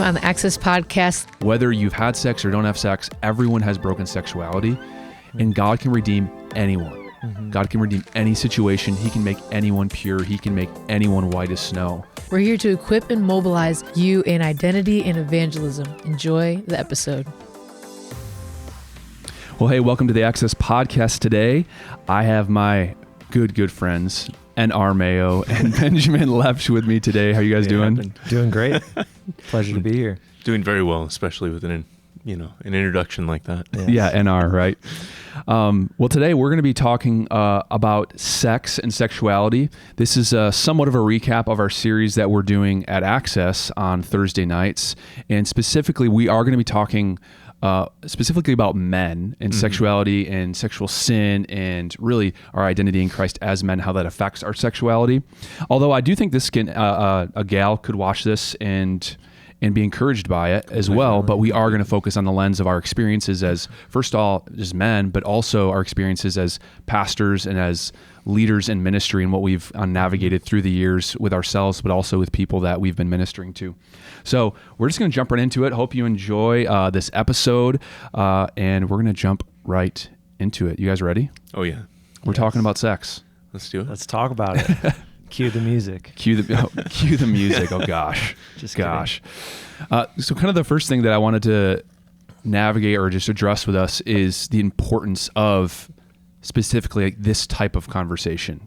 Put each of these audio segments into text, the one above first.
On the Access Podcast. Whether you've had sex or don't have sex, everyone has broken sexuality, and God can redeem anyone. God can redeem any situation. He can make anyone pure. He can make anyone white as snow. We're here to equip and mobilize you in identity and evangelism. Enjoy the episode. Well, hey, welcome to the Access Podcast today. I have my good friends, N.R. Mayo and Benjamin Lepsch with me today. How you guys doing? Doing great. Pleasure to be here. Doing very well, especially with an introduction like that. Yes. Yeah, N.R., right? Well, today we're going to be talking about sex and sexuality. This is somewhat of a recap of our series that we're doing at Access on Thursday nights. And specifically, we are going to be talking specifically about men and sexuality and sexual sin and really our identity in Christ as men, how that affects our sexuality. Although I do think this can, a gal could watch this and be encouraged by it as well. But we are going to focus on the lens of our experiences as, first of all, as men, but also our experiences as pastors and as leaders in ministry and what we've navigated through the years with ourselves, but also with people that we've been ministering to. So we're just going to jump right into it. Hope you enjoy this episode, and we're going to jump right into it. You guys ready? Oh, yeah. We're talking about sex. Let's do it. Let's talk about it. Cue the music. Cue the music. Oh, gosh. Gosh. So kind of the first thing that I wanted to navigate or just address with us is the importance of specifically like this type of conversation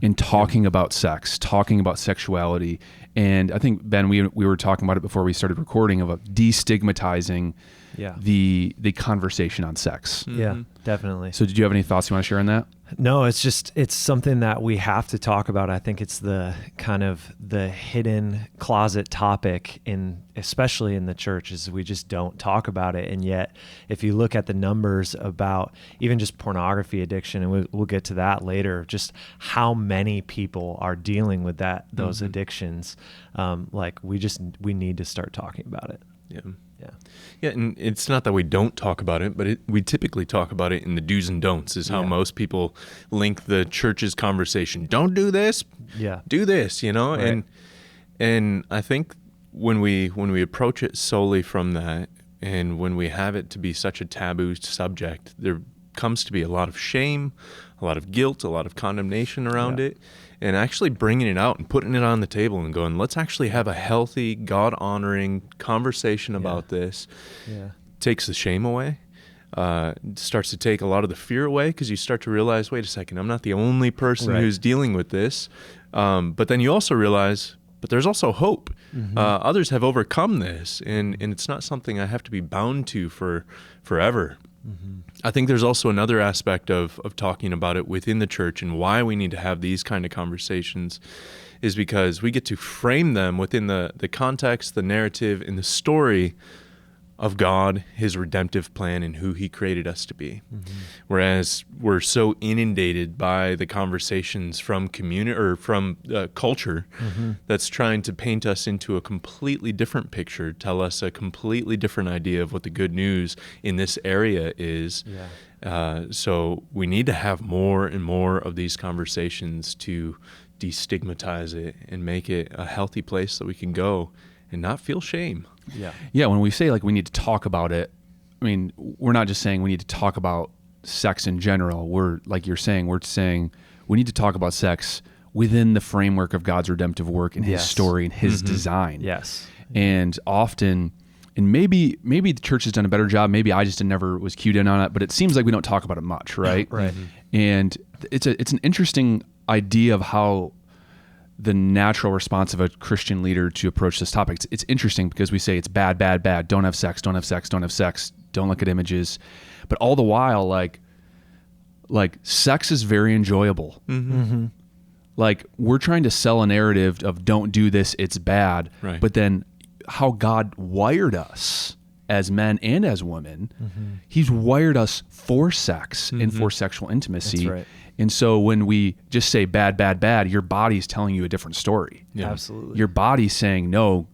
in talking about sex, talking about sexuality. And I think, Ben, we were talking about it before we started recording about destigmatizing the conversation on sex. Yeah, definitely. So did you have any thoughts you want to share on that? No, it's something that we have to talk about. I think it's the kind of the hidden closet topic especially in the church, is we just don't talk about it. And yet, if you look at the numbers about even just pornography addiction, and we'll get to that later, just how many people are dealing with those addictions, we need to start talking about it. Yeah, and it's not that we don't talk about it, but we typically talk about it in the do's and don'ts is how most people link the church's conversation. Don't do this, do this, right. And I think when we approach it solely from that, and when we have it to be such a taboo subject, there comes to be a lot of shame, a lot of guilt, a lot of condemnation around it. And actually bringing it out and putting it on the table and going, let's actually have a healthy, God-honoring conversation about this. Takes the shame away, starts to take a lot of the fear away, because you start to realize, wait a second, I'm not the only person who's dealing with this. But then you also realize, but there's also hope. Others have overcome this, and it's not something I have to be bound to for forever. I think there's also another aspect of talking about it within the church, and why we need to have these kind of conversations is because we get to frame them within the context, the narrative, and the story of God, His redemptive plan, and who He created us to be. Whereas we're so inundated by the conversations from community or from culture that's trying to paint us into a completely different picture, tell us a completely different idea of what the good news in this area is. So we need to have more and more of these conversations to destigmatize it and make it a healthy place that we can go and not feel shame. Yeah, when we say like we need to talk about it, I mean, we're not just saying we need to talk about sex in general. We're, like you're saying, we're saying we need to talk about sex within the framework of God's redemptive work and His story and His design. And often, and maybe the church has done a better job, maybe I just never was cued in on it, but it seems like we don't talk about it much, right? And it's an interesting idea of how the natural response of a Christian leader to approach this topic. It's interesting because we say it's bad, don't have sex, don't look at images. But all the while, like sex is very enjoyable. Like we're trying to sell a narrative of don't do this, it's bad. But then how God wired us as men and as women, He's wired us for sex and for sexual intimacy. That's right. And so when we just say bad, your body's telling you a different story. Absolutely. Your body's saying, no,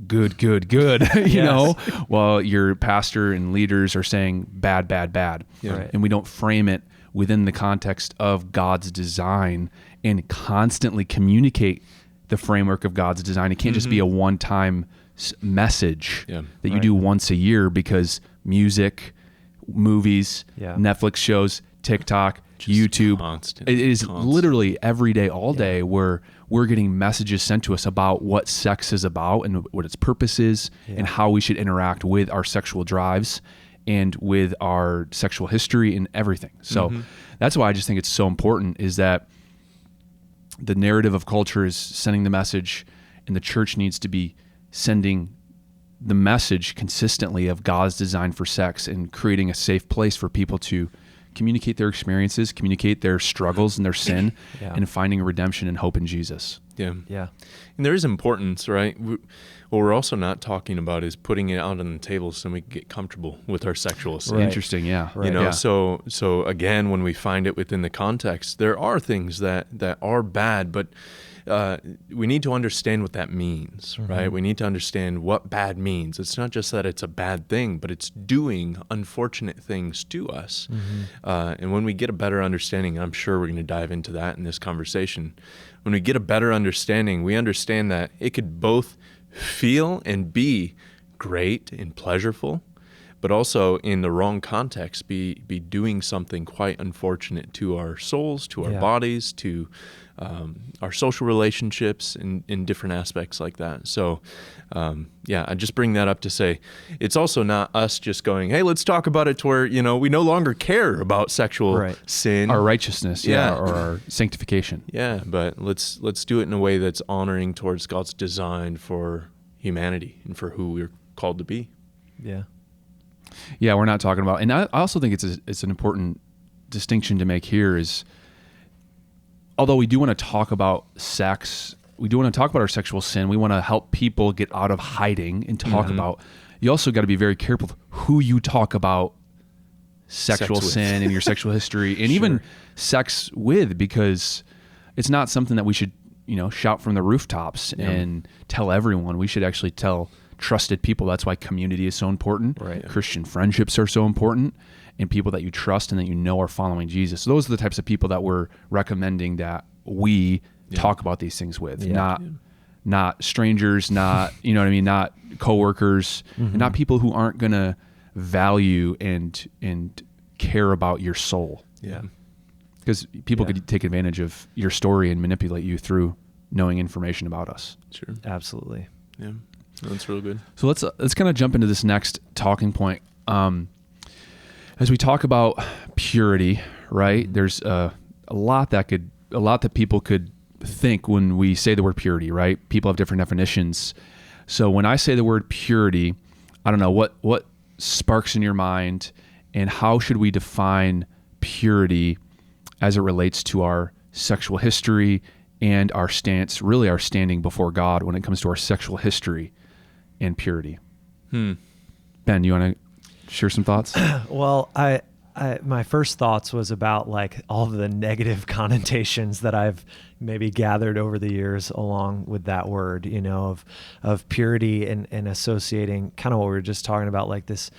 good, you know, while your pastor and leaders are saying bad. And we don't frame it within the context of God's design and constantly communicate the framework of God's design. It can't just be a one-time message that you do once a year, because music, movies, Netflix shows, TikTok, just YouTube, constant. It is literally every day, all day, where we're getting messages sent to us about what sex is about and what its purpose is and how we should interact with our sexual drives and with our sexual history and everything. So that's why I just think it's so important, is that the narrative of culture is sending the message, and the church needs to be sending the message consistently of God's design for sex and creating a safe place for people to communicate their experiences, communicate their struggles and their sin, and finding redemption and hope in Jesus. Yeah. And there is importance, right? What we're also not talking about is putting it out on the table so we can get comfortable with our sexual sin. Right. Interesting, yeah. Right. You know, so again, when we find it within the context, there are things that are bad, but we need to understand what that means, right? We need to understand what bad means. It's not just that it's a bad thing, but it's doing unfortunate things to us. And when we get a better understanding, I'm sure we're going to dive into that in this conversation. When we get a better understanding, we understand that it could both feel and be great and pleasurable, but also in the wrong context, be doing something quite unfortunate to our souls, to our bodies, to our social relationships, in different aspects like that. So, I just bring that up to say it's also not us just going, hey, let's talk about it to where, we no longer care about sexual sin. Our righteousness, or our sanctification. Yeah, but let's do it in a way that's honoring towards God's design for humanity and for who we're called to be. Yeah, we're not talking about, and I also think it's an important distinction to make here is, although we do want to talk about sex, we do want to talk about our sexual sin, we want to help people get out of hiding and talk about, you also got to be very careful who you talk about sexual sin and your sexual history and even sex with, because it's not something that we should, shout from the rooftops and tell everyone. We should actually tell trusted people. That's why community is so important. Christian friendships are so important, and people that you trust and that are following Jesus. So those are the types of people that we're recommending that we talk about these things with, not strangers, not, not coworkers, and not people who aren't going to value and care about your soul. Because people could take advantage of your story and manipulate you through knowing information about us. Sure. Absolutely. Yeah. That's real good. So let's kind of jump into this next talking point. As we talk about purity, right? There's a lot that people could think when we say the word purity, right? People have different definitions. So when I say the word purity, I don't know what sparks in your mind, and how should we define purity as it relates to our sexual history and our stance, really our standing before God when it comes to our sexual history and purity. Ben, you want to share some thoughts? Well, my first thoughts was about like all of the negative connotations that I've maybe gathered over the years along with that word, of purity and associating kind of what we were just talking about, like this,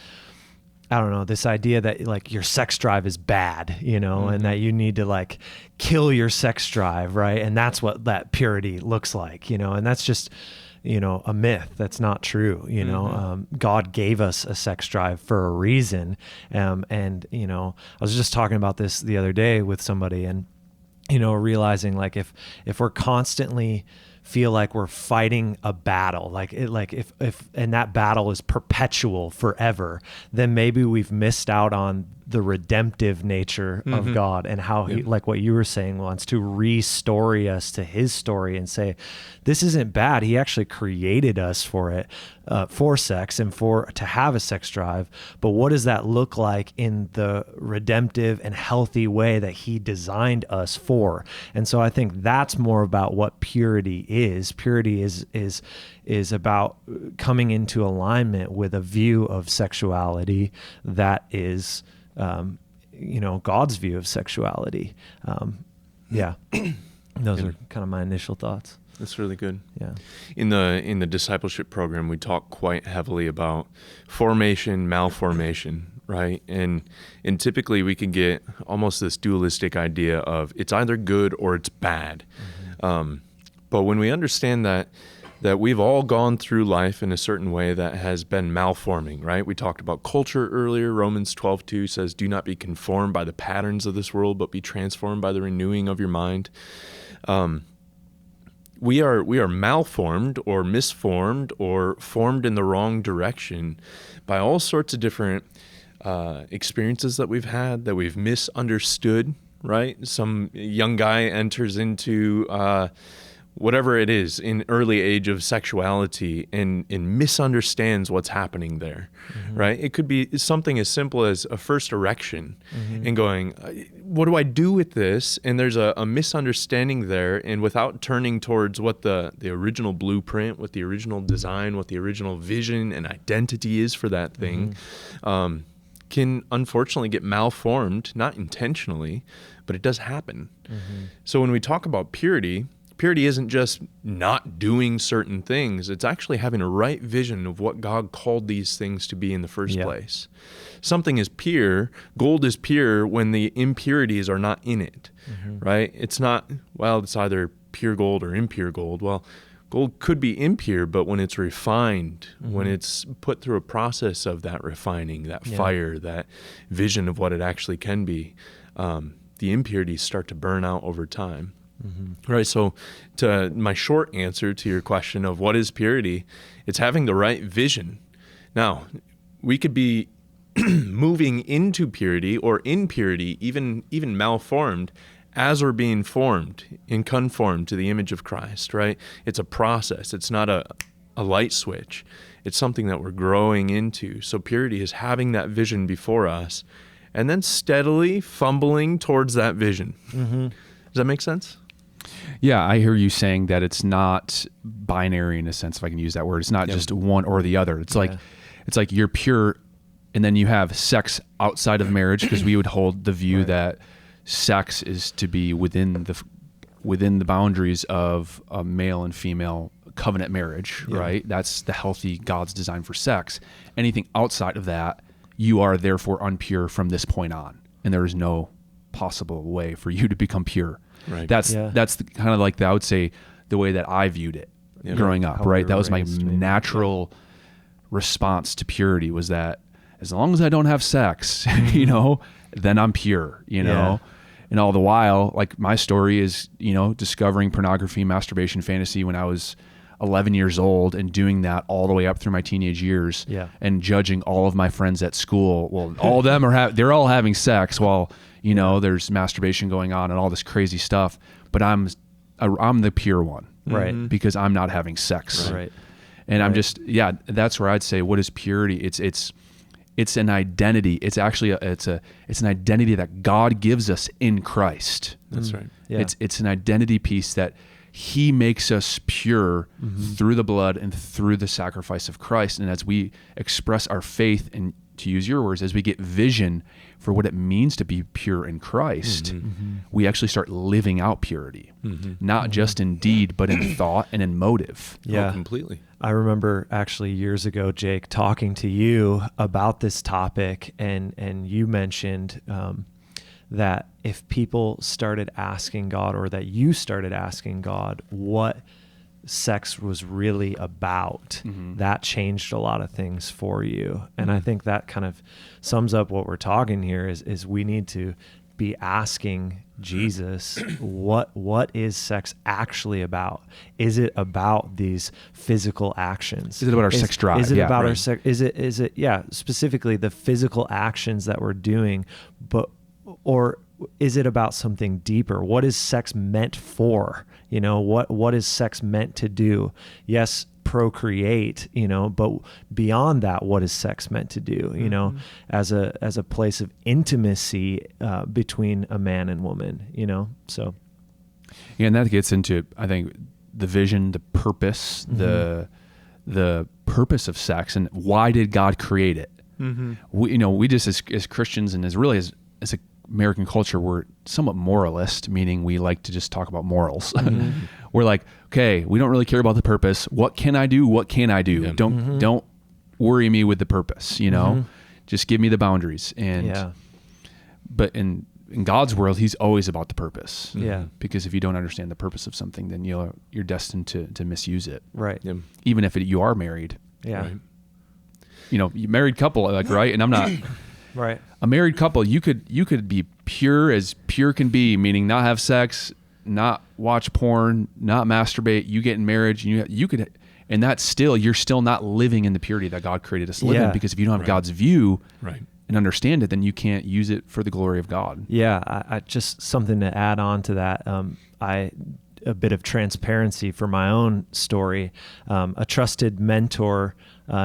I don't know, this idea that like your sex drive is bad, and that you need to like kill your sex drive, right? And that's what that purity looks like, and that's just, a myth. That's not true. God gave us a sex drive for a reason. And, I was just talking about this the other day with somebody, and, realizing like if we're constantly feel like we're fighting a battle, if and that battle is perpetual forever, then maybe we've missed out on the redemptive nature of God and how he, like what you were saying, wants to re-story us to his story and say, this isn't bad. He actually created us for it, for sex and to have a sex drive. But what does that look like in the redemptive and healthy way that he designed us for? And so I think that's more about what purity is. Purity is about coming into alignment with a view of sexuality that is, God's view of sexuality. Those are kind of my initial thoughts. That's really good. Yeah. In the discipleship program, we talk quite heavily about formation, malformation, right? And typically we can get almost this dualistic idea of it's either good or it's bad. But when we understand that that we've all gone through life in a certain way that has been malforming, right? We talked about culture earlier. Romans 12:2 says, "Do not be conformed by the patterns of this world, but be transformed by the renewing of your mind." We are malformed or misformed or formed in the wrong direction by all sorts of different experiences that we've had, that we've misunderstood, right? Some young guy enters into whatever it is in early age of sexuality and misunderstands what's happening there, right? It could be something as simple as a first erection and going, what do I do with this? And there's a misunderstanding there, and without turning towards what the original blueprint, what the original design, what the original vision and identity is for that thing, can unfortunately get malformed, not intentionally, but it does happen. So when we talk about purity isn't just not doing certain things. It's actually having a right vision of what God called these things to be in the first place. Something is pure. Gold is pure when the impurities are not in it, right? It's not, well, it's either pure gold or impure gold. Well, gold could be impure, but when it's refined, when it's put through a process of that refining, that fire, that vision of what it actually can be, the impurities start to burn out over time. Right. So to my short answer to your question of what is purity, it's having the right vision. Now, we could be moving into purity or in purity, even malformed, as we're being formed and conformed to the image of Christ, right? It's a process. It's not a light switch. It's something that we're growing into. So purity is having that vision before us and then steadily fumbling towards that vision. Does that make sense? Yeah, I hear you saying that it's not binary in a sense, if I can use that word. It's not just one or the other. It's like you're pure, and then you have sex outside of marriage, because we would hold the view that sex is to be within the boundaries of a male and female covenant marriage, right? That's the healthy God's design for sex. Anything outside of that, you are therefore unpure from this point on, and there is no possible way for you to become pure. Right. That's kind of like I would say the way that I viewed it growing up, right? That was my natural response to purity, was that as long as I don't have sex, then I'm pure, know? And all the while, like my story is, discovering pornography, masturbation, fantasy when I was 11 years old and doing that all the way up through my teenage years and judging all of my friends at school. Well, all of them they're all having sex while, there's masturbation going on and all this crazy stuff, but I'm the pure one, right? Because I'm not having sex. Right. And I'm just, that's where I'd say, what is purity? It's an identity. It's actually it's an identity that God gives us in Christ. That's right. Yeah. It's an identity piece that He makes us pure through the blood and through the sacrifice of Christ. And as we express our faith, and to use your words, as we get vision for what it means to be pure in Christ, we actually start living out purity, not just in deed, but in thought and in motive. Yeah, completely. I remember actually years ago, Jake, talking to you about this topic, and you mentioned that if people started asking God, or that you started asking God what sex was really about, that changed a lot of things for you. And I think that kind of sums up what we're talking here is we need to be asking Jesus, what is sex actually about? Is it about these physical actions? Is it about our sex drive? Is it about our sex? Is it specifically the physical actions that we're doing, or is it about something deeper? What is sex meant for? What is sex meant to do? Yes, procreate, but beyond that, what is sex meant to do? As a place of intimacy between a man and woman, so. Yeah, and that gets into, I think, the vision, the purpose, the purpose of sex, and why did God create it? We just as Christians, and as a American culture, we're somewhat moralist, meaning we like to just talk about morals. We're like, okay, we don't really care about the purpose. What can I do? What can I do? Yeah. Don't worry me with the purpose, Just give me the boundaries. But in God's world, he's always about the purpose. Yeah. Because if you don't understand the purpose of something, then you're destined to misuse it. Right. Yeah. Even if you are married. Yeah. Right. You married couple, like, right? And I'm not Right. a married couple. You could be pure as pure can be, meaning not have sex, not watch porn, not masturbate. You get in marriage, and you could, and that's still, you're still not living in the purity that God created us to live in, because if you don't have God's view and understand it, then you can't use it for the glory of God. Yeah. I just something to add on to that. A bit of transparency for my own story. A trusted mentor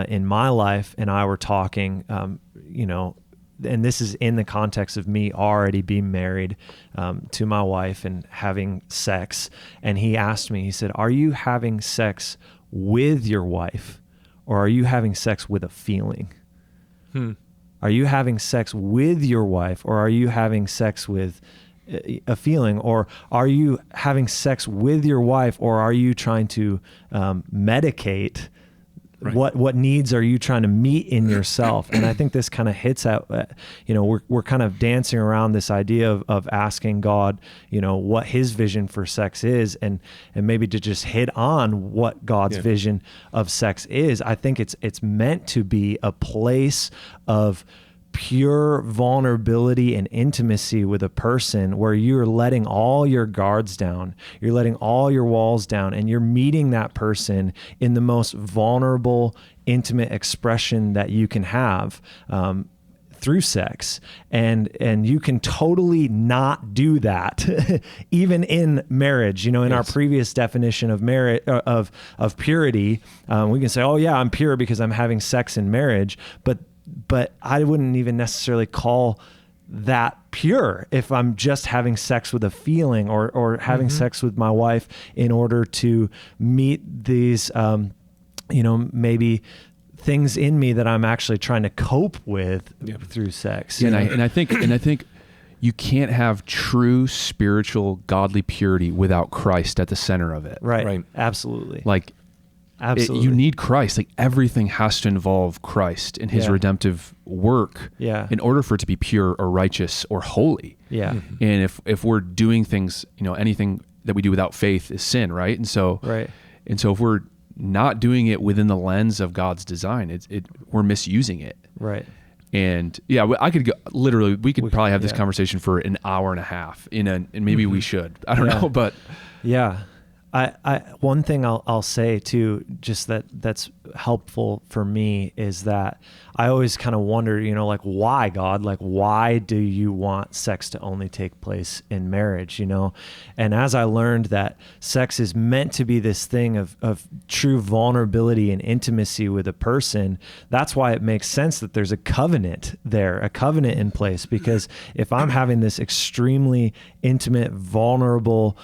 in my life and I were talking, and this is in the context of me already being married to my wife and having sex. And he asked me, he said, "Are you having sex with your wife, or are you having sex with a feeling?" Are you having sex with your wife, or are you having sex with a feeling? Or are you having sex with your wife, or are you trying to medicate? What needs are you trying to meet in yourself? And I think this kind of hits at, we're kind of dancing around this idea of asking God, what his vision for sex is, and maybe to just hit on what God's vision of sex is. I think it's meant to be a place of pure vulnerability and intimacy with a person where you're letting all your guards down, you're letting all your walls down, and you're meeting that person in the most vulnerable, intimate expression that you can have through sex. And you can totally not do that even in marriage. In our previous definition of marriage, of purity, we can say, oh yeah, I'm pure because I'm having sex in marriage, but I wouldn't even necessarily call that pure if I'm just having sex with a feeling or having sex with my wife in order to meet these, maybe things in me that I'm actually trying to cope with through sex. Yeah, and I think you can't have true spiritual godly purity without Christ at the center of it. Right. Absolutely. Absolutely. You need Christ. Like, everything has to involve Christ and his redemptive work in order for it to be pure or righteous or holy. Yeah. And if we're doing things, anything that we do without faith is sin, right? And so if we're not doing it within the lens of God's design, we're misusing it. Right. And I could go, literally, we could probably have this conversation for an hour and a half and maybe we should, I don't know, but I one thing I'll say too, just that's helpful for me, is that I always kind of wonder, why, God, why do you want sex to only take place in marriage, And as I learned that sex is meant to be this thing of true vulnerability and intimacy with a person, that's why it makes sense that there's a covenant in place, because if I'm having this extremely intimate, vulnerable,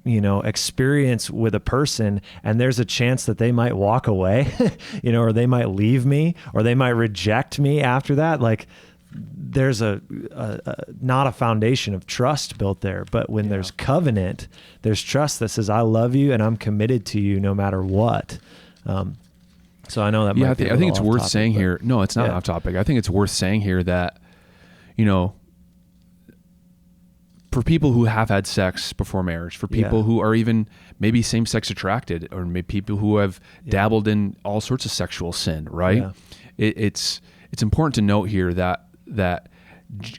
experience with a person, and there's a chance that they might walk away, or they might leave me, or they might reject me after that. There's not a foundation of trust built there, but when there's covenant, there's trust that says, I love you and I'm committed to you no matter what. So I know that might be I think it's worth saying but, here. No, it's not off topic. I think it's worth saying here that, for people who have had sex before marriage, for people who are even maybe same-sex attracted, or maybe people who have dabbled in all sorts of sexual sin, right? Yeah. It's important to note here that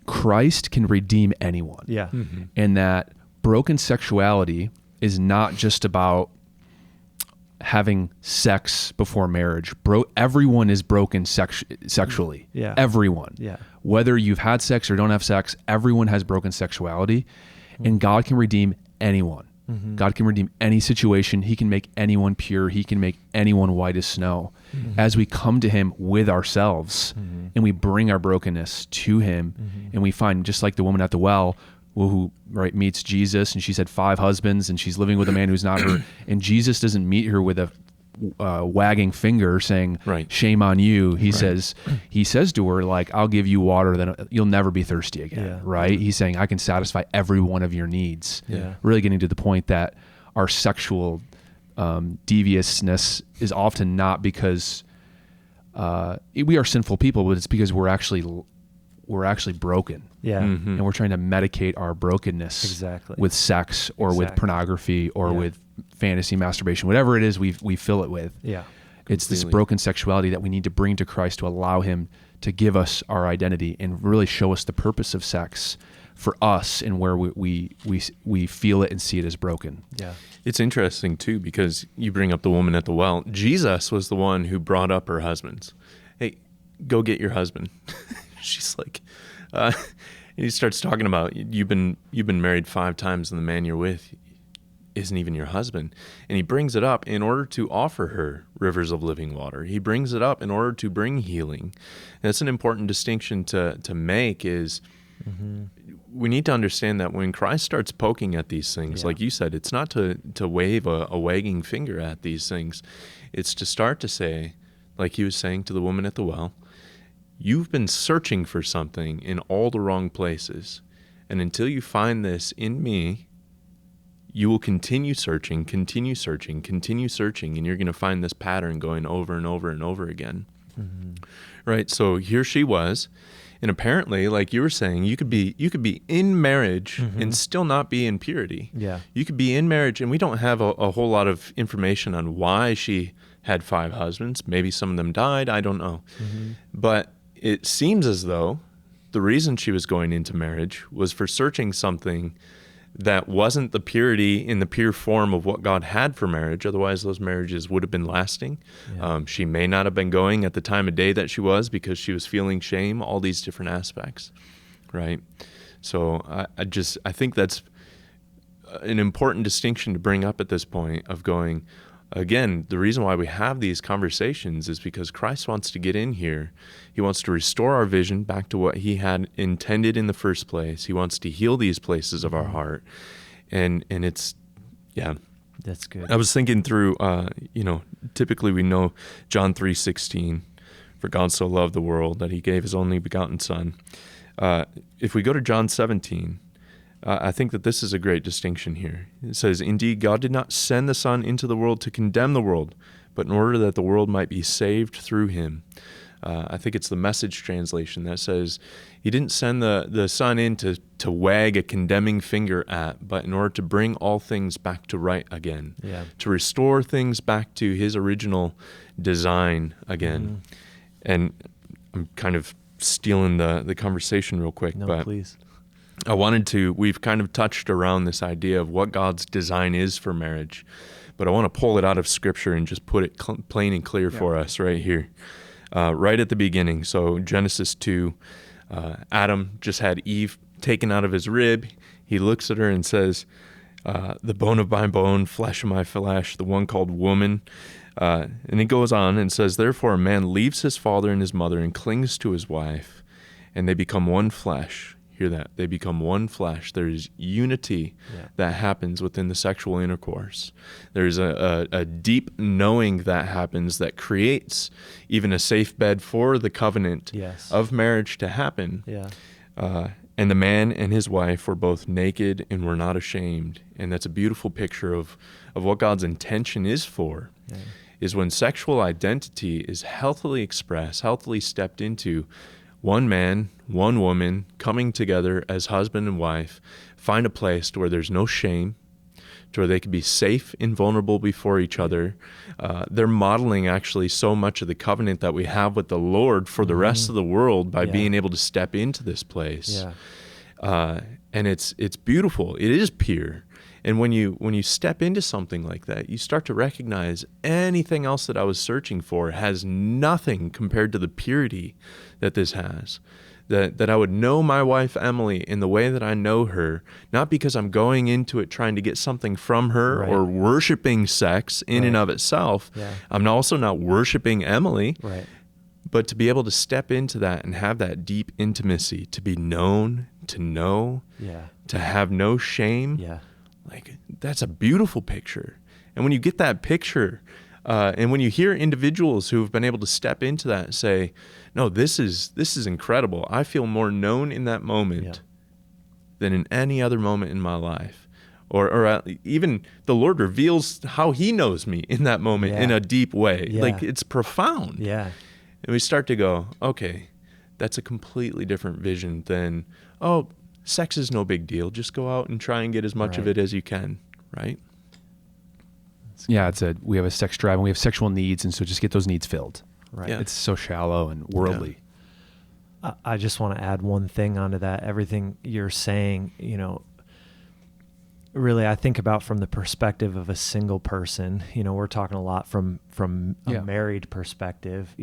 Christ can redeem anyone. Yeah. Mm-hmm. And that broken sexuality is not just about having sex before marriage. Everyone is broken sexually. Yeah. Everyone. Yeah. Whether you've had sex or don't have sex, everyone has broken sexuality, and God can redeem anyone. Mm-hmm. God can redeem any situation. He can make anyone pure. He can make anyone white as snow. Mm-hmm. As we come to him with ourselves and we bring our brokenness to him, and we find, just like the woman at the well who meets Jesus, and she's had 5 husbands and she's living with a man who's not her, and Jesus doesn't meet her with a wagging finger saying, shame on you. He says to her, I'll give you water, then you'll never be thirsty again. Right. He's saying, I can satisfy every one of your needs. Really getting to the point that our sexual deviousness is often not because we are sinful people, but it's because we're actually we're actually broken. Yeah. Mm-hmm. And we're trying to medicate our brokenness Exactly. with sex or with pornography or with fantasy masturbation, whatever it is we fill it with. Yeah. It's this broken sexuality that we need to bring to Christ to allow him to give us our identity and really show us the purpose of sex for us and where we feel it and see it as broken. Yeah. It's interesting too, because you bring up the woman at the well. Jesus was the one who brought up her husbands. Hey, go get your husband. She's like, and he starts talking about, you've been married 5 times and the man you're with isn't even your husband. And he brings it up in order to offer her rivers of living water. He brings it up in order to bring healing. And that's an important distinction to make is, we need to understand that when Christ starts poking at these things, like you said, it's not to wave a wagging finger at these things. It's to start to say, like he was saying to the woman at the well, you've been searching for something in all the wrong places. And until you find this in me, you will continue searching, and you're going to find this pattern going over and over and over again. Right? So here she was. And apparently, like you were saying, you could be in marriage and still not be in purity. Yeah. You could be in marriage, and we don't have a whole lot of information on why she had 5 husbands. Maybe some of them died. I don't know. But it seems as though the reason she was going into marriage was for searching something that wasn't the purity in the pure form of what God had for marriage. Otherwise, those marriages would have been lasting. Yeah. She may not have been going at the time of day that she was because she was feeling shame, all these different aspects, right? So I think that's an important distinction to bring up at this point of going, again, the reason why we have these conversations is because Christ wants to get in here. He wants to restore our vision back to what he had intended in the first place. He wants to heal these places of our heart. And it's, That's good. I was thinking through, typically we know John 3:16, for God so loved the world that he gave his only begotten son. If we go to John 17, I think that this is a great distinction here. It says, indeed, God did not send the Son into the world to condemn the world, but in order that the world might be saved through him. I think it's the Message translation that says, he didn't send the Son in to wag a condemning finger at, but in order to bring all things back to right again, to restore things back to his original design again. And I'm kind of stealing the conversation real quick. No, but please. we've kind of touched around this idea of what God's design is for marriage, but I want to pull it out of Scripture and just put it plain and clear for us right here, right at the beginning. So Genesis 2, Adam just had Eve taken out of his rib. He looks at her and says, the bone of my bone, flesh of my flesh, the one called woman. And he goes on and says, therefore a man leaves his father and his mother and clings to his wife, and they become one flesh. Hear that. They become one flesh. There's unity that happens within the sexual intercourse. There's a deep knowing that happens that creates even a safe bed for the covenant of marriage to happen. And the man and his wife were both naked and were not ashamed. And that's a beautiful picture of what God's intention is for, is when sexual identity is healthily expressed, healthily stepped into, one man, one woman coming together as husband and wife, find a place to where there's no shame, to where they can be safe and vulnerable before each other. They're modeling actually so much of the covenant that we have with the Lord for the rest of the world by being able to step into this place. And it's beautiful. It is pure. And when you step into something like that, you start to recognize anything else that I was searching for has nothing compared to the purity that this has. That I would know my wife, Emily, in the way that I know her, not because I'm going into it trying to get something from her or worshiping sex in and of itself. I'm also not worshiping Emily, but to be able to step into that and have that deep intimacy, to be known, to know, to have no shame. Like, that's a beautiful picture. And when you get that picture, and when you hear individuals who have been able to step into that and say, no, this is incredible. I feel more known in that moment than in any other moment in my life. Or even the Lord reveals how he knows me in that moment in a deep way. Like, it's profound. And we start to go, okay, that's a completely different vision than, oh, sex is no big deal. Just go out and try and get as much of it as you can, right? Yeah, we have a sex drive and we have sexual needs, and so just get those needs filled. Right. Yeah. It's so shallow and worldly. Yeah. I just want to add one thing onto that. Everything you're saying, really, I think about from the perspective of a single person. We're talking a lot from a married perspective.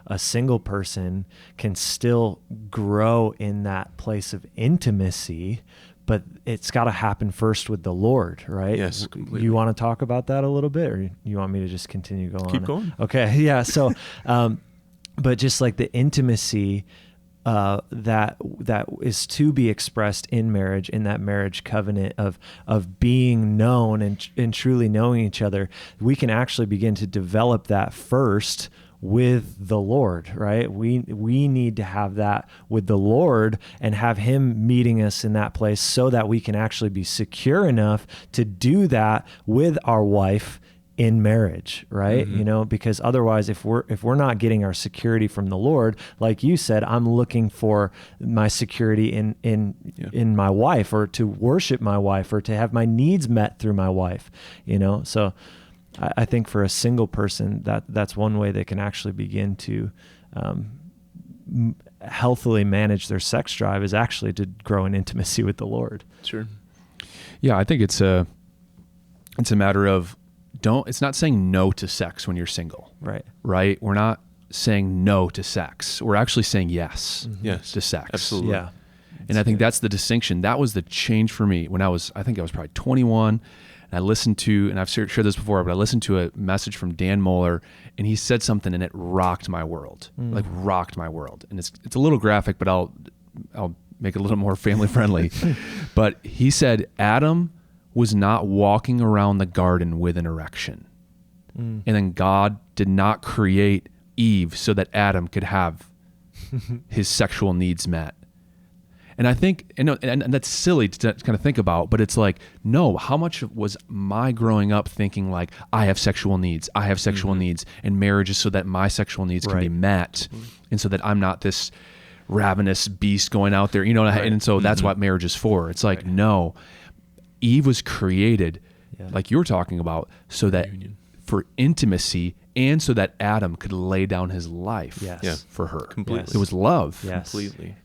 A single person can still grow in that place of intimacy, but it's got to happen first with the Lord, right? Yes, completely. You want to talk about that a little bit, or you want me to just continue going? Keep going. Okay, yeah. So, but just like the intimacy that is to be expressed in marriage, in that marriage covenant of being known and truly knowing each other, we can actually begin to develop that first with the Lord, right? We need to have that with the Lord and have him meeting us in that place so that we can actually be secure enough to do that with our wife in marriage, right? Mm-hmm. Because otherwise, if we're not getting our security from the Lord, like you said, I'm looking for my security in my wife, or to worship my wife, or to have my needs met through my wife, So I think for a single person, that's one way they can actually begin to healthily manage their sex drive, is actually to grow in intimacy with the Lord. Sure. Yeah, I think it's a matter of it's not saying no to sex when you're single. Right? We're not saying no to sex. We're actually saying yes, to sex. Absolutely. Yeah. And I think that's the distinction. That was the change for me when I think I was probably 21. And I listened to, and I've shared this before, but I listened to a message from Dan Mohler, and he said something, and it rocked my world, like rocked my world. And it's a little graphic, but I'll make it a little more family friendly. But he said Adam was not walking around the garden with an erection. And then God did not create Eve so that Adam could have his sexual needs met. And I think, and that's silly to kind of think about, but it's like, no, how much was my growing up thinking like, I have sexual needs, and marriage is so that my sexual needs can be met, and so that I'm not this ravenous beast going out there, and so that's what marriage is for. It's like, no, Eve was created, like you were talking about, so that for intimacy, and so that Adam could lay down his life for her. Completely. It was love. Yes. Completely.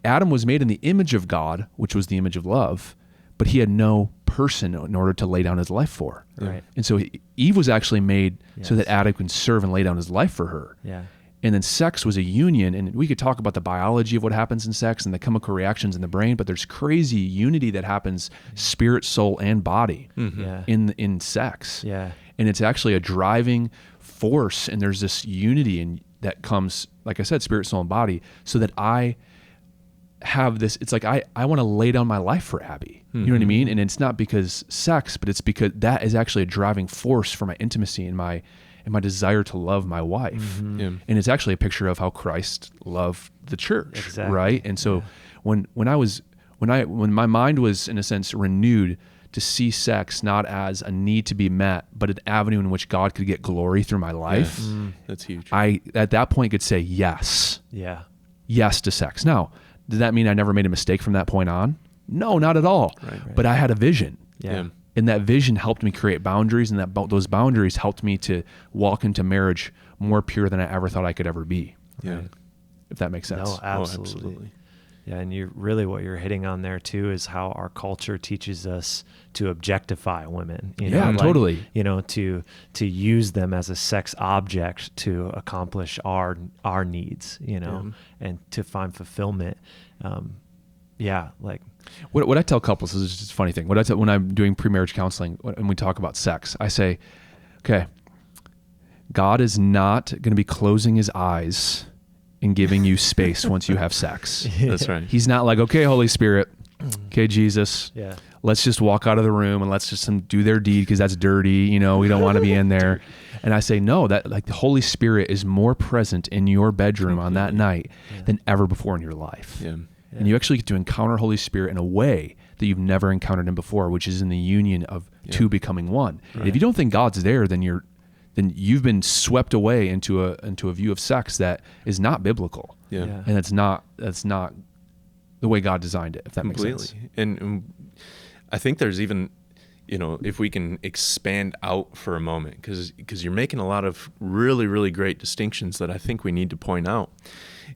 Adam was made in the image of God, which was the image of love, but he had no person in order to lay down his life for. Right. And so Eve was actually made so that Adam could serve and lay down his life for her. Yeah. And then sex was a union, and we could talk about the biology of what happens in sex and the chemical reactions in the brain, but there's crazy unity that happens spirit, soul, and body in sex. Yeah. And it's actually a driving force, and there's this unity that comes, like I said, spirit, soul, and body, so that I have this, it's like I want to lay down my life for Abby. You know what I mean? And it's not because sex, but it's because that is actually a driving force for my intimacy and my desire to love my wife. And it's actually a picture of how Christ loved the church, right? And so when my mind was in a sense renewed to see sex not as a need to be met, but an avenue in which God could get glory through my life. Yes. That's huge. I at that point could say yes. Yeah. Yes to sex. Now, did that mean I never made a mistake from that point on? No, not at all. Right. But I had a vision. Yeah. And that vision helped me create boundaries, and those boundaries helped me to walk into marriage more pure than I ever thought I could ever be. Yeah. If that makes sense. No, absolutely. Yeah, and what you're hitting on there too is how our culture teaches us to objectify women. Totally. To use them as a sex object to accomplish our needs, and to find fulfillment. What I tell couples, this is just a funny thing. What I tell when I'm doing pre-marriage counseling and we talk about sex, I say, okay, God is not going to be closing his eyes and giving you space once you have sex. That's right. He's not like, okay, Holy Spirit, okay, Jesus, Yeah. let's just walk out of the room and let's just do their deed because that's dirty. We don't want to be in there. And I say, no, that like the Holy Spirit is more present in your bedroom on that night than ever before in your life. Yeah. And you actually get to encounter Holy Spirit in a way that you've never encountered him before, which is in the union of two becoming one. Right. And if you don't think God's there, then then you've been swept away into a view of sex that is not biblical. Yeah. And that's not the way God designed it, if that Completely. makes sense. And I think there's even, if we can expand out for a moment, because you're making a lot of really, really great distinctions that I think we need to point out,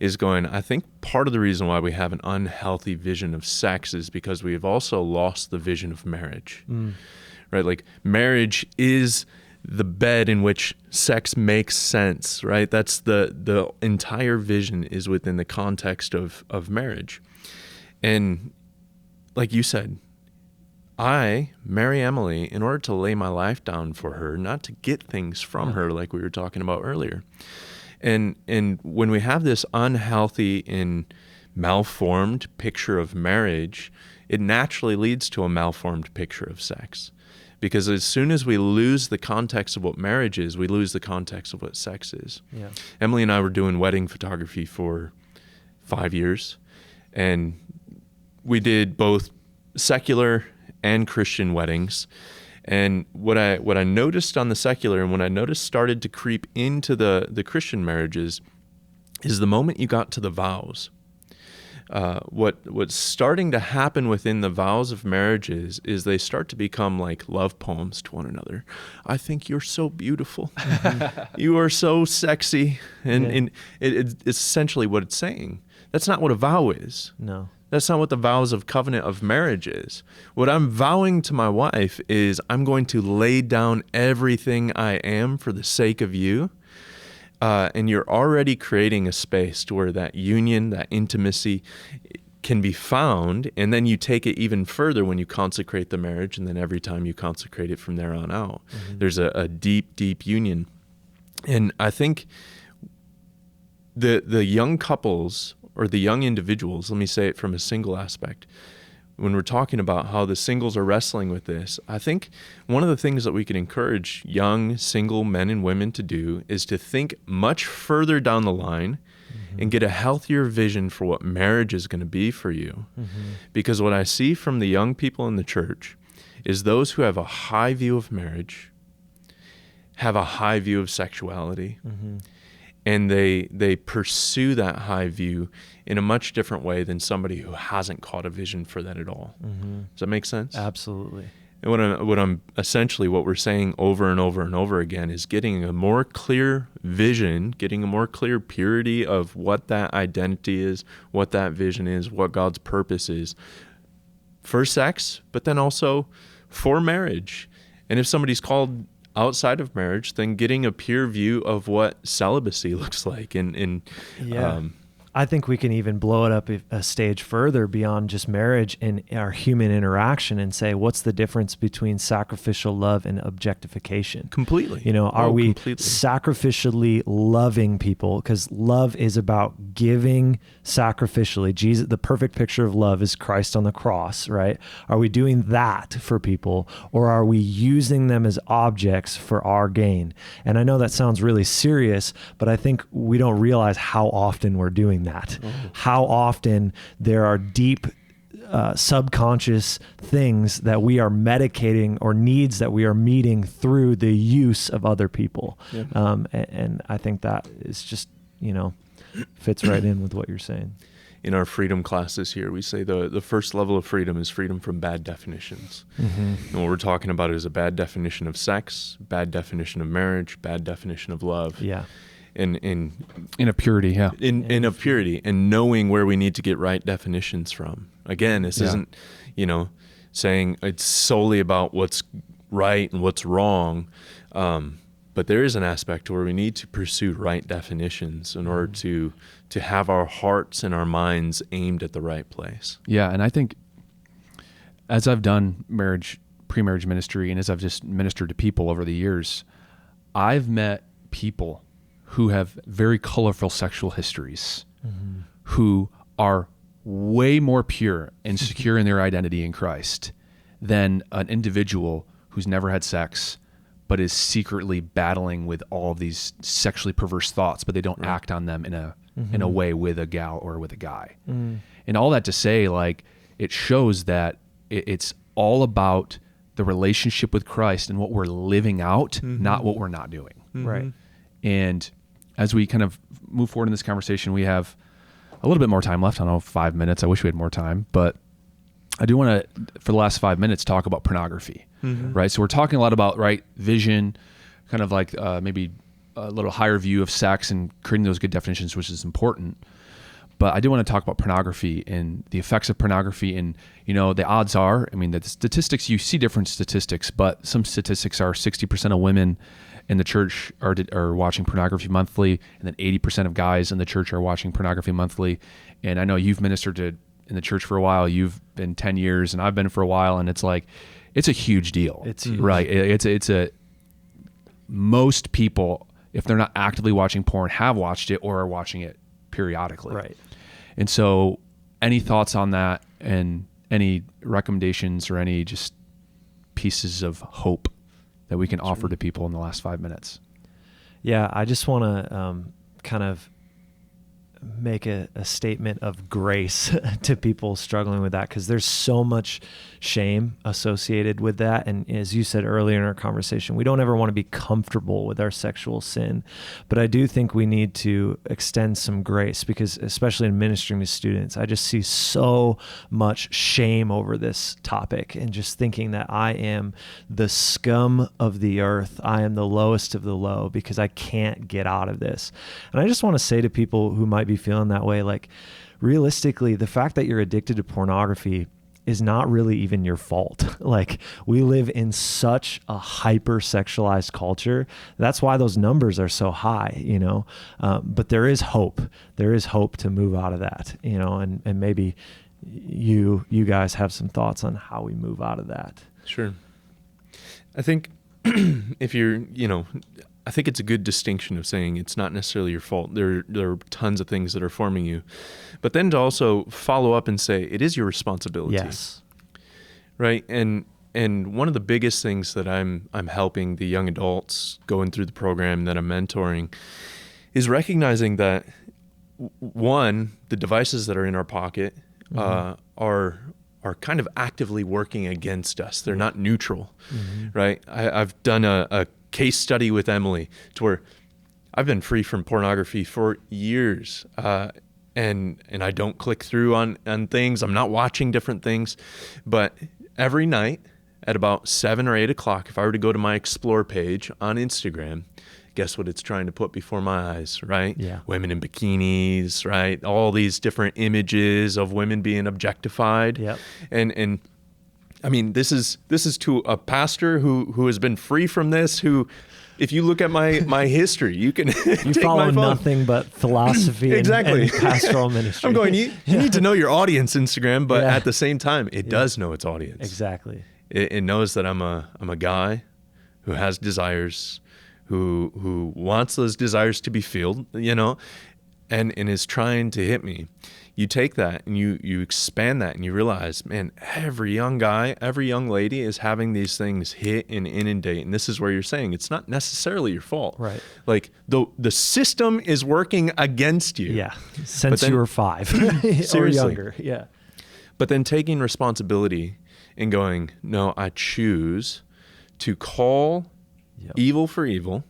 I think part of the reason why we have an unhealthy vision of sex is because we've also lost the vision of marriage, right? Like marriage is the bed in which sex makes sense, right? That's the entire vision is within the context of marriage. And like you said, I marry Emily in order to lay my life down for her, not to get things from her like we were talking about earlier. And when we have this unhealthy and malformed picture of marriage, it naturally leads to a malformed picture of sex. Because as soon as we lose the context of what marriage is, we lose the context of what sex is. Yeah. Emily and I were doing wedding photography for 5 years, and we did both secular and Christian weddings. And what I noticed on the secular, and what I noticed started to creep into the Christian marriages, is the moment you got to the vows. What's starting to happen within the vows of marriages is they start to become like love poems to one another. I think you're so beautiful. You are so sexy. And it's essentially what it's saying. That's not what a vow is. No. That's not what the vows of covenant of marriage is. What I'm vowing to my wife is I'm going to lay down everything I am for the sake of you. And you're already creating a space to where that union, that intimacy can be found. And then you take it even further when you consecrate the marriage. And then every time you consecrate it from there on out, there's a deep, deep union. And I think the young couples or the young individuals, let me say it from a single aspect, when we're talking about how the singles are wrestling with this, I think one of the things that we can encourage young single men and women to do is to think much further down the line and get a healthier vision for what marriage is going to be for you. Because what I see from the young people in the church is those who have a high view of marriage have a high view of sexuality. And they pursue that high view in a much different way than somebody who hasn't caught a vision for that at all. Does that make sense? Absolutely. And what we're saying over and over and over again is getting a more clear vision, getting a more clear purity of what that identity is, what that vision is, what God's purpose is for sex, but then also for marriage. And if somebody's called outside of marriage, then getting a pure view of what celibacy looks like. I think we can even blow it up a stage further beyond just marriage in our human interaction and say, what's the difference between sacrificial love and objectification? Completely. Are we completely. sacrificially loving people? Because love is about giving sacrificially. Jesus, the perfect picture of love is Christ on the cross, right? Are we doing that for people, or are we using them as objects for our gain? And I know that sounds really serious, but I think we don't realize how often we're doing that. How often there are deep subconscious things that we are medicating or needs that we are meeting through the use of other people. And I think that is just, fits right in with what you're saying. In our freedom classes here, we say the first level of freedom is freedom from bad definitions. And what we're talking about is a bad definition of sex, bad definition of marriage, bad definition of love. Yeah. In a purity, yeah. In a purity, and knowing where we need to get right definitions from. Again, this isn't, saying it's solely about what's right and what's wrong, but there is an aspect where we need to pursue right definitions in order to have our hearts and our minds aimed at the right place. Yeah, and I think as I've done pre-marriage ministry, and as I've just ministered to people over the years, I've met people who have very colorful sexual histories, who are way more pure and secure in their identity in Christ than an individual who's never had sex, but is secretly battling with all of these sexually perverse thoughts, but they don't act on them in a way with a gal or with a guy. And all that to say, like, it shows that it's all about the relationship with Christ and what we're living out, not what we're not doing. Right. And as we kind of move forward in this conversation, we have a little bit more time left. I don't know, 5 minutes. I wish we had more time, but I do want to, for the last 5 minutes, talk about pornography, right? So we're talking a lot about, right, vision, kind of like maybe a little higher view of sex and creating those good definitions, which is important. But I do want to talk about pornography and the effects of pornography. And, you know, the odds are, I mean, the statistics, you see different statistics, but some statistics are 60% of women in the church are watching pornography monthly, and then 80% of guys in the church are watching pornography monthly. And I know you've ministered in the church for a while. You've been 10 years, and I've been for a while, and it's like, it's a huge deal. It's huge. Right. It's most people, if they're not actively watching porn, have watched it or are watching it periodically. Right. And so any thoughts on that, and any recommendations or any just pieces of hope that we can offer to people in the last 5 minutes? Yeah, I just want to kind of make a statement of grace to people struggling with that, because there's so much shame associated with that. And as you said earlier in our conversation, we don't ever want to be comfortable with our sexual sin, but I do think we need to extend some grace, because especially in ministering to students, I just see so much shame over this topic, and just thinking that I am the scum of the earth. I am the lowest of the low because I can't get out of this. And I just want to say to people who might be feeling that way, like, realistically, the fact that you're addicted to pornography is not really even your fault. Like, we live in such a hyper sexualized culture. That's why those numbers are so high, you know? But there is hope. There is hope to move out of that, you know, and maybe you guys have some thoughts on how we move out of that. Sure. I think if you're, I think it's a good distinction of saying it's not necessarily your fault. There are tons of things that are forming you. But then to also follow up and say it is your responsibility. Yes. Right? And one of the biggest things that I'm helping the young adults going through the program that I'm mentoring is recognizing that, one, the devices that are in our pocket are kind of actively working against us. They're not neutral, right? I've done a case study with Emily to where I've been free from pornography for years, and I don't click through on things. I'm not watching different things, but every night at about 7 or 8 o'clock, if I were to go to my Explore page on Instagram, guess what it's trying to put before my eyes, right? Yeah. Women in bikinis, right? All these different images of women being objectified. Yep. And I mean, this is to a pastor who has been free from this, who, if you look at my history, you can You take follow my phone. Nothing but philosophy Exactly. and pastoral ministry. I'm going, you need to know your audience, Instagram, but Yeah. at the same time, it does know its audience. Exactly. It knows that I'm a guy who has desires, who wants those desires to be filled, and is trying to hit me. You take that and you expand that and you realize, man, every young guy, every young lady is having these things hit and inundate. And this is where you're saying it's not necessarily your fault. Right. Like the system is working against you. Yeah. Since you were 5 or younger. Yeah. But then taking responsibility and going, no, I choose to call evil for evil,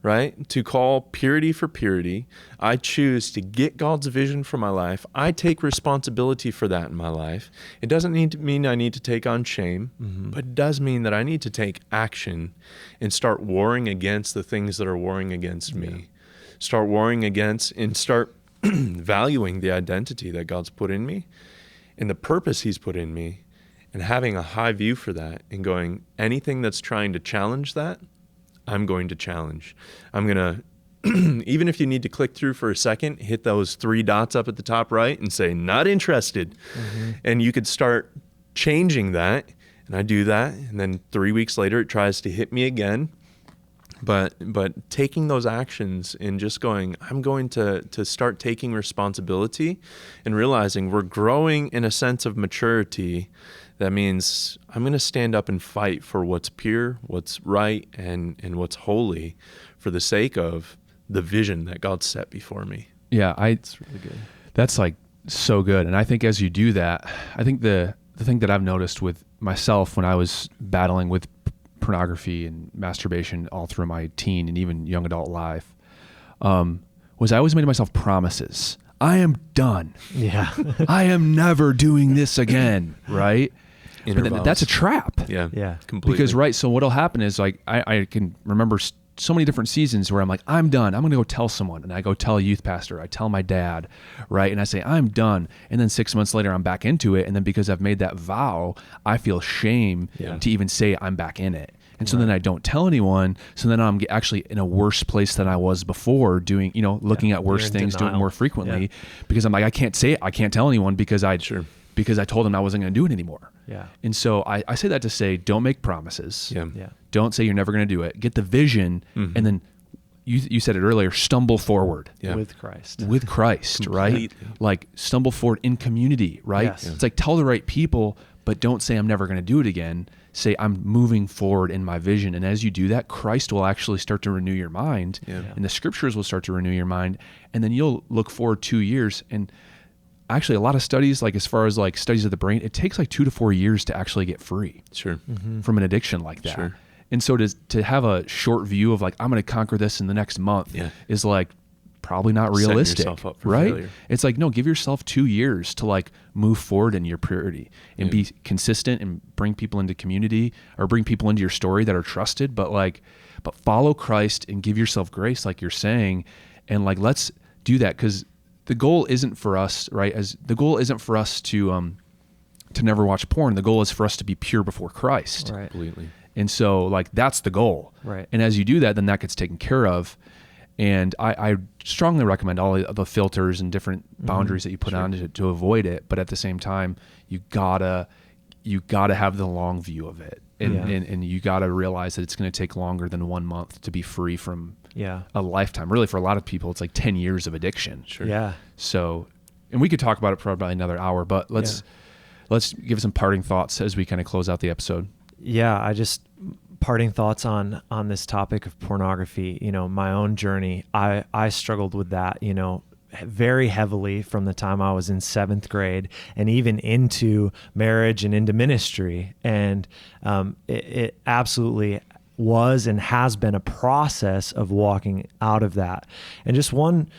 right? To call purity for purity. I choose to get God's vision for my life. I take responsibility for that in my life. It doesn't mean I need to take on shame, but it does mean that I need to take action and start warring against the things that are warring against me. Start warring against and start valuing the identity that God's put in me and the purpose He's put in me, and having a high view for that and going, anything that's trying to challenge that, I'm going to challenge. I'm going to, even if you need to click through for a second, hit those 3 dots up at the top right and say, not interested. And you could start changing that. And I do that. And then 3 weeks later, it tries to hit me again. But taking those actions and just going, I'm going to start taking responsibility and realizing we're growing in a sense of maturity. That means I'm going to stand up and fight for what's pure, what's right, and what's holy for the sake of the vision that God set before me. Yeah, It's really good. that's like so good. And I think as you do that, I think the thing that I've noticed with myself when I was battling with pornography and masturbation all through my teen and even young adult life, was I always made myself promises. I am done. Yeah. I am never doing this again. Right. But that's a trap. Yeah. Completely. Because, right. So what'll happen is like, I can remember so many different seasons where I'm like, I'm done. I'm going to go tell someone. And I go tell a youth pastor. I tell my dad. Right. And I say, I'm done. And then 6 months later, I'm back into it. And then because I've made that vow, I feel shame to even say I'm back in it. And so then I don't tell anyone. So then I'm actually in a worse place than I was before doing, looking at worse things, doing it more frequently because I'm like, I can't say it. I can't tell anyone because I told them I wasn't going to do it anymore. Yeah. And so I say that to say, don't make promises. Yeah. Don't say you're never going to do it. Get the vision. And then you said it earlier, stumble forward. With Christ. With Christ, right? Like stumble forward in community, right? Yes. It's like tell the right people, but don't say I'm never going to do it again. Say I'm moving forward in my vision. And as you do that, Christ will actually start to renew your mind and the scriptures will start to renew your mind. And then you'll look forward 2 years. And actually a lot of studies, like as far as like studies of the brain, it takes like 2 to 4 years to actually get free from an addiction like that. Sure. And so to have a short view of like, I'm going to conquer this in the next month is like probably not realistic, yourself up for right? failure. It's like, no, give yourself 2 years to like move forward in your purity and be consistent and bring people into community or bring people into your story that are trusted, but follow Christ and give yourself grace, like you're saying. And like, let's do that. 'Cause the goal isn't for us, right? The goal isn't for us to never watch porn. The goal is for us to be pure before Christ. Right. Completely. And so like, that's the goal. Right. And as you do that, then that gets taken care of. And I strongly recommend all the filters and different boundaries that you put on to avoid it. But at the same time, you gotta have the long view of it. And you gotta realize that it's going to take longer than 1 month to be free from a lifetime. Really, for a lot of people, it's like 10 years of addiction. Sure. Yeah. So, and we could talk about it for probably another hour, but let's give some parting thoughts as we kind of close out the episode. Yeah, parting thoughts on this topic of pornography. My own journey, I struggled with that, very heavily from the time I was in 7th grade and even into marriage and into ministry. And it absolutely was and has been a process of walking out of that. And just one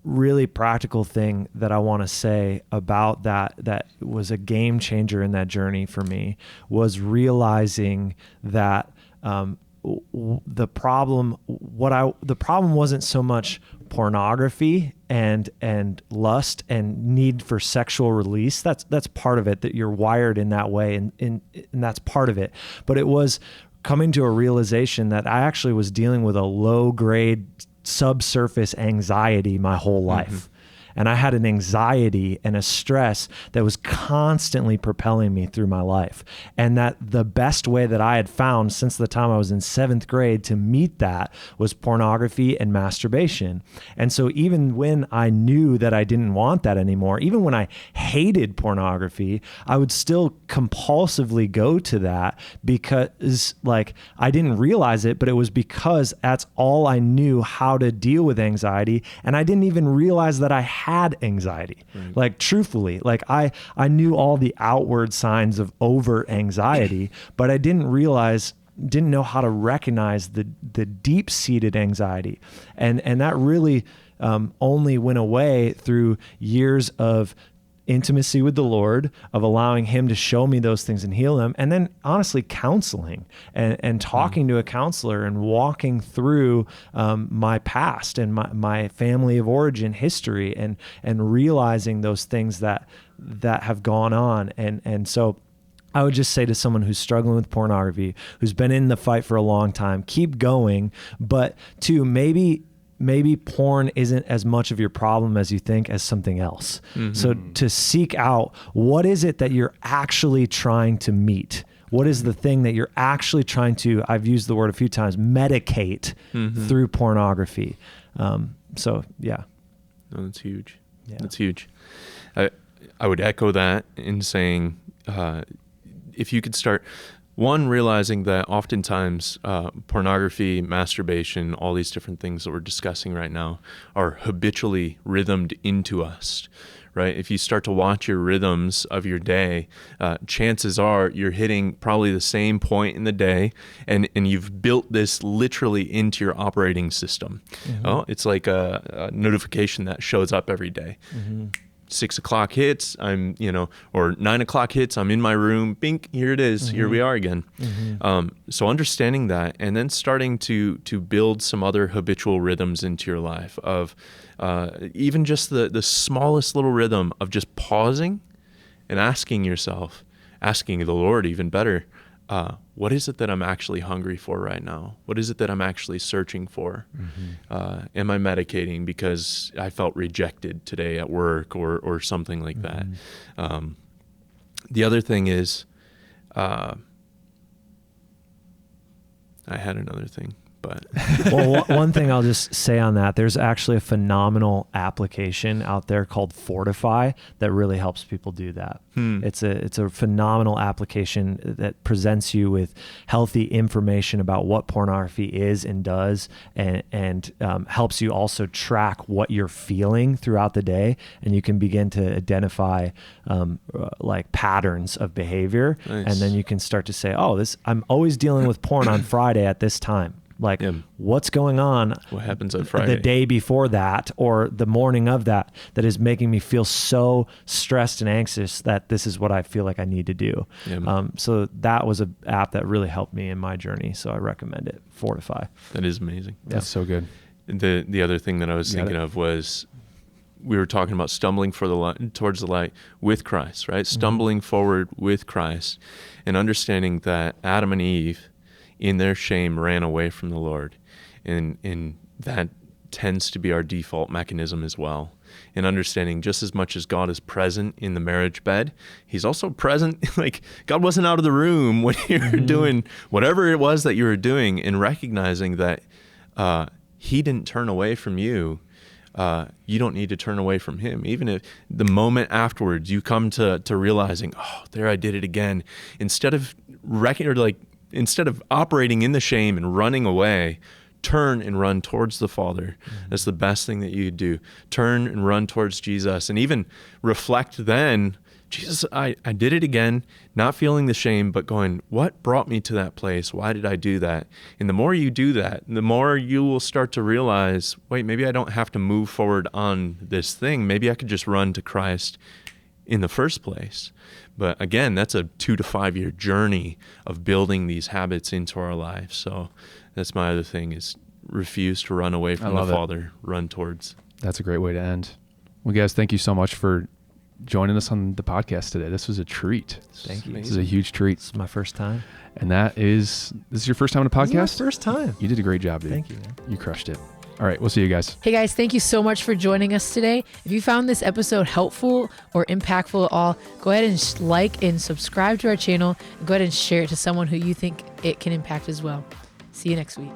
really practical thing that I want to say about that was a game changer in that journey for me was realizing that the problem wasn't so much pornography and lust and need for sexual release. That's part of it, that you're wired in that way, and that's part of it. But it was coming to a realization that I actually was dealing with a low-grade subsurface anxiety my whole life. And I had an anxiety and a stress that was constantly propelling me through my life. And that the best way that I had found since the time I was in 7th grade to meet that was pornography and masturbation. And so even when I knew that I didn't want that anymore, even when I hated pornography, I would still compulsively go to that because like I didn't realize it, but it was because that's all I knew how to deal with anxiety. And I didn't even realize that I had anxiety. Right. Like truthfully, like I knew all the outward signs of overt anxiety, but I didn't know how to recognize the deep-seated anxiety. And that really only went away through years of intimacy with the Lord, of allowing him to show me those things and heal them. And then honestly, counseling and talking to a counselor and walking through my past and my family of origin history and realizing those things that have gone on. And so I would just say to someone who's struggling with pornography, who's been in the fight for a long time, keep going, but to maybe porn isn't as much of your problem as you think as something else. So to seek out, what is it that you're actually trying to meet? What is the thing that you're actually trying to, I've used the word a few times, medicate through pornography. So yeah. No, that's huge. Yeah. That's huge. I would echo that in saying, if you could start, one, realizing that oftentimes pornography, masturbation, all these different things that we're discussing right now are habitually rhythmed into us, right? If you start to watch your rhythms of your day, chances are you're hitting probably the same point in the day, and you've built this literally into your operating system. Oh, it's like a notification that shows up every day. 6 o'clock hits, I'm, or 9 o'clock hits, I'm in my room, bink, here it is, here we are again. So understanding that, and then starting to build some other habitual rhythms into your life of even just the smallest little rhythm of just pausing and asking the Lord even better, what is it that I'm actually hungry for right now? What is it that I'm actually searching for? Am I medicating because I felt rejected today at work or something like that? The other thing is, I had another thing, but well, one thing I'll just say on that, there's actually a phenomenal application out there called Fortify that really helps people do that. It's a phenomenal application that presents you with healthy information about what pornography is and does, and helps you also track what you're feeling throughout the day, and you can begin to identify like patterns of behavior. Nice. And then you can start to say, oh, I'm always dealing with porn on Friday at this time. Like, what's going on? What happens on Friday? The day before that or the morning of that is making me feel so stressed and anxious that this is what I feel like I need to do. So that was an app that really helped me in my journey. So I recommend it, Fortify. That is amazing. That's so good. The other thing that I was thinking of was, we were talking about stumbling towards the light with Christ, right? Stumbling forward with Christ, and understanding that Adam and Eve, in their shame, ran away from the Lord. And that tends to be our default mechanism as well. And understanding just as much as God is present in the marriage bed, he's also present, like God wasn't out of the room when you were doing whatever it was that you were doing, and recognizing that he didn't turn away from you. You don't need to turn away from him. Even if the moment afterwards you come to realizing, oh, there I did it again. Instead of operating in the shame and running away, turn and run towards the Father. That's the best thing that you could do. Turn and run towards Jesus, and even reflect then, Jesus, I did it again, not feeling the shame, but going, what brought me to that place? Why did I do that? And the more you do that, the more you will start to realize, wait, maybe I don't have to move forward on this thing. Maybe I could just run to Christ in the first place. But again, that's a 2 to 5 year journey of building these habits into our lives. So that's my other thing, is refuse to run away from the Father, run towards. That's a great way to end. Well, guys, thank you so much for joining us on the podcast today. This was a treat. Thank you. This is a huge treat. This is my first time. And this is your first time on a podcast? This is my first time. You did a great job, dude. Thank you, man. You crushed it. All right, we'll see you guys. Hey guys, thank you so much for joining us today. If you found this episode helpful or impactful at all, go ahead and like and subscribe to our channel, and go ahead and share it to someone who you think it can impact as well. See you next week.